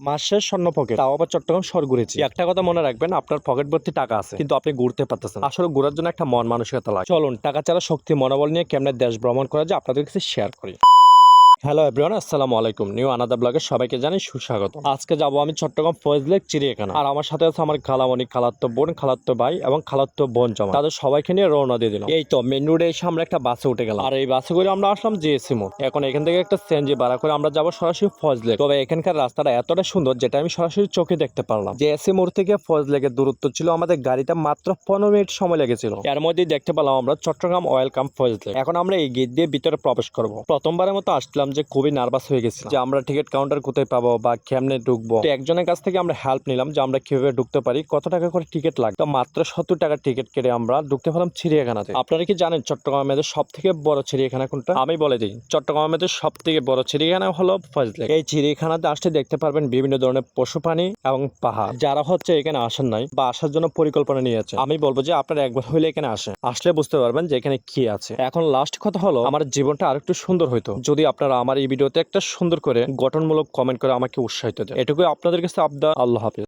মাসের স্বর্ণ পকেট, তাও আবার চট্টগ্রাম শহর ঘুরেছি। একটা কথা মনে রাখবেন, আপনার পকেট ভর্তি টাকা আছে কিন্তু আপনি ঘুরতে পারতেছেন। আসলে ঘোরার জন্য একটা মন মানসিকতা লাগে। চলুন টাকা ছাড়া শক্তি মনোবল নিয়ে কেমনে দেশ ভ্রমণ করা যায় আপনাদের কাছে শেয়ার করি। হ্যালো এভরিওয়ান, আসসালামু আলাইকুম। নিউ আনাদা ব্লগে সবাইকে জানাই সুস্বাগত। আজকে যাব আমি চট্টগ্রাম ফয়েজ লেক চিড়িয়াখানা। আর আমার সাথে আছে আমার খালামণি, খালাত্তো বোন, খালাত্তো ভাই এবং খালাত্তো বোন জমা। তাদের সবাইকে নিয়ে রওনা দিয়ে দিলাম। এই তো মেন রোডে এসে আমরা একটা বাসে উঠে গেলাম। আর এই বাসে করে আমরা আসলাম জিএসসি মোড়। এখন এখান থেকে একটা সিএনজি ভাড়া করে আমরা যাবো সরাসরি ফয়েজ লেক। তবে এখানকার রাস্তাটা এতটা সুন্দর যেটা আমি সরাসরি চোখে দেখতে পারলাম। জিএসসি মোড় থেকে ফয়েজ লেকের দূরত্ব ছিল আমাদের গাড়িটা মাত্র 15 মিনিট সময় লেগেছিল। এর মধ্যেই দেখতে পেলাম আমরা চট্টগ্রাম ওয়েলকাম ফয়েজ লেক। এখন আমরা এই গেট দিয়ে ভিতরে প্রবেশ করব। প্রথমবারের মতো আসলাম যে খুবই নার্ভাস হয়ে গেছি যে আমরা টিকিট কাউন্টার কোথায় পাবো বা কেমনে ঢুকবো। তো একজনের কাছ থেকে আমরা হেল্প নিলাম যে আমরা কিভাবে ঢুকতে পারি, কত টাকা করে টিকিট লাগবে। তো মাত্র 70 টাকার টিকিট কেটে আমরা ঢুকতে পারলাম চিড়িয়াখানাতে। আপনারা কি জানেন চট্টগ্রামের সব থেকে বড় চিড়িয়াখানা কোনটা? আমি বলে দিই, চট্টগ্রামের সব থেকে বড় চিড়িয়াখানা হলো ফয়েজ লেক। এই চিড়িয়াখানাতে আসলে দেখতে পারবেন বিভিন্ন ধরনের পশু প্রাণী এবং পাহাড়। যারা হচ্ছে এখানে আসেন নাই বা আসার জন্য পরিকল্পনা নিয়েছে, আমি বলবো যে আপনারা একবার হইলে এখানে আসলে বুঝতে পারবেন যে এখানে কি আছে। এখন লাস্ট কথা হলো, আমার জীবনটা আরেকটু সুন্দর হইতো যদি আপনারা আমার এই ভিডিওতে একটা সুন্দর করে গঠনমূলক কমেন্ট করে আমাকে উৎসাহিত দেন। এটুকুই আপনাদের কাছে আবদার। আল্লাহ হাফেজ।